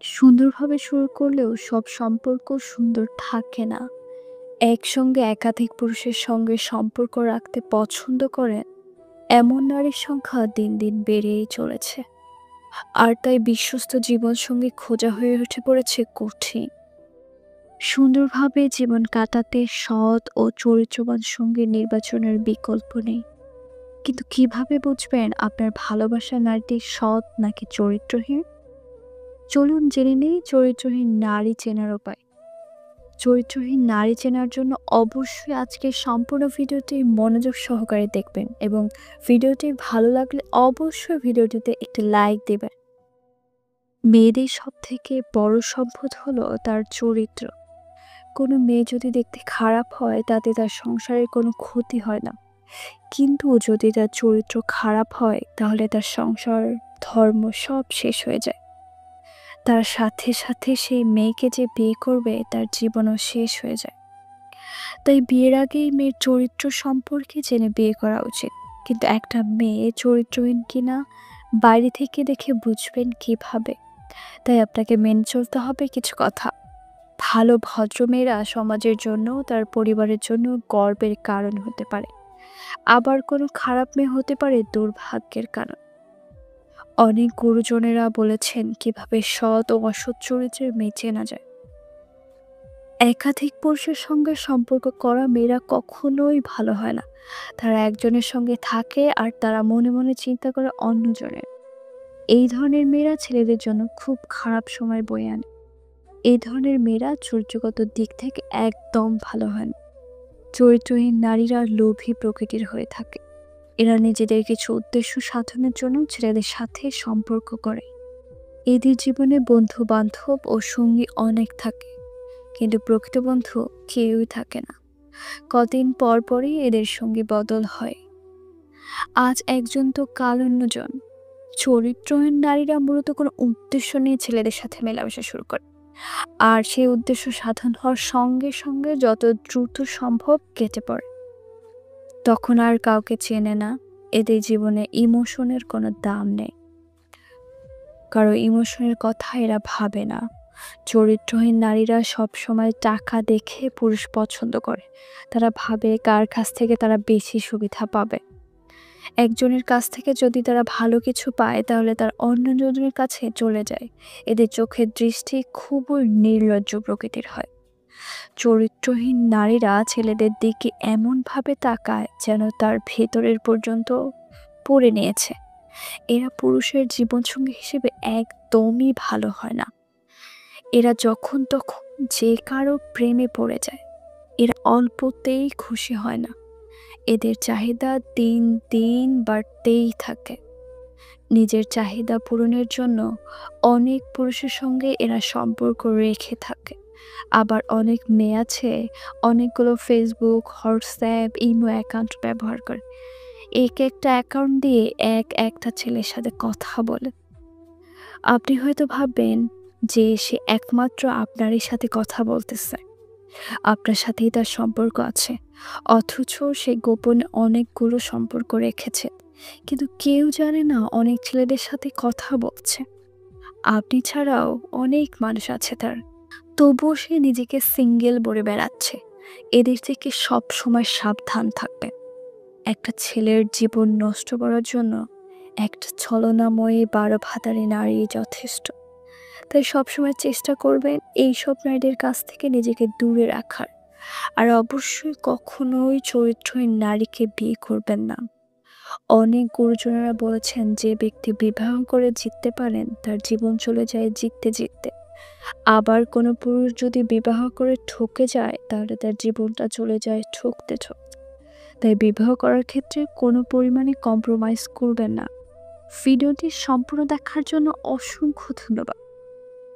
সুন্দরভাবে শুরু করলেও সব সম্পর্ক সুন্দর থাকে না। একসঙ্গে একাধিক পুরুষের সঙ্গে সম্পর্ক রাখতে পছন্দ করেন এমন নারীর সংখ্যা দিন দিন বেড়েই চলেছে। আর তাই বিশ্বস্ত জীবনসঙ্গী খোঁজা হয়ে উঠে পড়েছে কঠিন। সুন্দরভাবে জীবন কাটাতে সৎ ও চরিত্রবান সঙ্গী নির্বাচনের বিকল্প নেই। কিন্তু কিভাবে বুঝবেন আপনার ভালোবাসার নারীটি সৎ নাকি চরিত্রহীন? চলুন জেনে নেই চরিত্রহীন নারী চেনার উপায়। চরিত্রহীন নারী চেনার জন্য অবশ্যই আজকের সম্পূর্ণ ভিডিওটি মনোযোগ সহকারে দেখবেন এবং ভিডিওটি ভালো লাগলে অবশ্যই ভিডিওটিতে একটি লাইক দেবেন। মেয়েদের সব থেকে বড় সম্পদ হলো তার চরিত্র। কোনো মেয়ে যদি দেখতে খারাপ হয় তাতে তার সংসারের কোনো ক্ষতি হয় না, কিন্তু যদি তার চরিত্র খারাপ হয় তাহলে তার সংসার, ধর্ম সব শেষ হয়ে যায়। তার সাথে সাথে সেই মেয়েকে যে বিয়ে করবে তার জীবনও শেষ হয়ে যায়। তাই বিয়ের আগেই মেয়ের চরিত্র সম্পর্কে জেনে বিয়ে করা উচিত। কিন্তু একটা মেয়ে চরিত্রহীন কিনা বাইরে থেকে দেখে বুঝবেন কিভাবে? তাই আপনাকে মেনে চলতে হবে কিছু কথা। ভালো ভদ্র মেয়েরা সমাজের জন্য, তার পরিবারের জন্য গর্বের কারণ হতে পারে। আবার কোনো খারাপ মেয়ে হতে পারে দুর্ভাগ্যের কারণ। অনেক গুরুজনেরা বলেছেন কিভাবে সৎ ও অসৎ চরিত্রের মেয়ে চেনা যায়। একাধিক পুরুষের সঙ্গে সম্পর্ক করা মেয়েরা কখনোই ভালো হয় না। তারা একজনের সঙ্গে থাকে আর তারা মনে মনে চিন্তা করে অন্যজনের। এই ধরনের মেয়েরা ছেলেদের জন্য খুব খারাপ সময় বয়ে আনে। এই ধরনের মেয়েরা চরিত্রগত দিক থেকে একদম ভালো হয় না। চরিত্রহীন নারীরা লোভী প্রকৃতির হয়ে থাকে। এরা নিজেদের কিছু উদ্দেশ্য সাধনের জন্য ছেলেদের সাথে সম্পর্ক করে। এদের জীবনে বন্ধু বান্ধব ও সঙ্গী অনেক থাকে, কিন্তু প্রকৃত বন্ধু কেউই থাকে না। কদিন পর পরই এদের সঙ্গী বদল হয়। আজ একজন তো কাল অন্যজন। চরিত্রহীন নারীরা মূলত কোনো উদ্দেশ্য নিয়ে ছেলেদের সাথে মেলামেশা শুরু করে, আর সেই উদ্দেশ্য সাধন হওয়ার সঙ্গে সঙ্গে যত দ্রুত সম্ভব কেটে পড়ে। তখন আর কাউকে চেনে না। এদের জীবনে ইমোশনের কোনো দাম নেই। কারো ইমোশনের কথা এরা ভাবে না। চরিত্রহীন নারীরা সবসময় টাকা দেখে পুরুষ পছন্দ করে। তারা ভাবে কার কাছ থেকে তারা বেশি সুবিধা পাবে। একজনের কাছ থেকে যদি তারা ভালো কিছু পায় তাহলে তার অন্যজনের কাছে চলে যায়। এদের চোখের দৃষ্টি খুবই নির্লজ্জ প্রকৃতির হয়। চরিত্রহীন নারীরা ছেলেদের দিকে এমনভাবে তাকায় যেন তার ভেতরের পর্যন্ত পড়ে নিয়েছে। এরা পুরুষের জীবনসঙ্গী হিসেবে একদমই ভালো হয় না। এরা যখন তখন যে কারো প্রেমে পড়ে যায়। এরা অল্পতেই খুশি হয় না। এদের চাহিদা দিন দিন বাড়তেই থাকে। নিজের চাহিদা পূরণের জন্য অনেক পুরুষের সঙ্গে এরা সম্পর্ক রেখে থাকে। আবার অনেক মেয়ে আছে অনেকগুলো ফেসবুক, হোয়াটসঅ্যাপ, ইমো অ্যাকাউন্ট ব্যবহার করে। এক একটা অ্যাকাউন্ট দিয়ে একটা ছেলের সাথে কথা বলে। আপনি হয়তো ভাববেন যে সে একমাত্র আপনারই সাথে কথা বলতেছে, আপনার সাথেই তার সম্পর্ক আছে, অথচ সে গোপনে অনেকগুলো সম্পর্ক রেখেছে। কিন্তু কেউ জানে না অনেক ছেলেদের সাথে কথা বলছে। আপনি ছাড়াও অনেক মানুষ আছে তার। তবুও সে নিজেকে সিঙ্গেল বলে বেড়াচ্ছে। এদের থেকে সব সময় সাবধান থাকবেন। একটা ছেলের জীবন নষ্ট করার জন্য একটা ছলনাময়ী 12 ভাতারি নারী যথেষ্ট। তাই সবসময় চেষ্টা করবেন এইসব নারীদের কাছ থেকে নিজেকে দূরে রাখার। আর অবশ্যই কখনোই চরিত্রহীন নারীকে বিয়ে করবেন না। অনেক গুরুজনেরা বলেছেন যে ব্যক্তি বিবাহ করে জিততে পারেন তার জীবন চলে যায় জিততে জিততে। আবার কোনো পুরুষ যদি বিবাহ করে ঠকে যায় তাহলে তার জীবনটা চলে যায় ঠকতে ঠকতে। তাই বিবাহ করার ক্ষেত্রে কোনো পরিমাণে কম্প্রোমাইজ করবেন না। ভিডিওটি সম্পূর্ণ দেখার জন্য অসংখ্য ধন্যবাদ।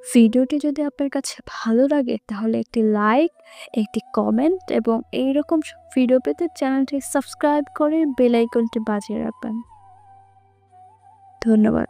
ভিডিওটি যদি আপনার কাছে ভালো লাগে তাহলে একটি লাইক, একটি কমেন্ট এবং এইরকম সব ভিডিও পেতে চ্যানেলটি সাবস্ক্রাইব করে বেল আইকনটি বাজিয়ে রাখবেন। ধন্যবাদ।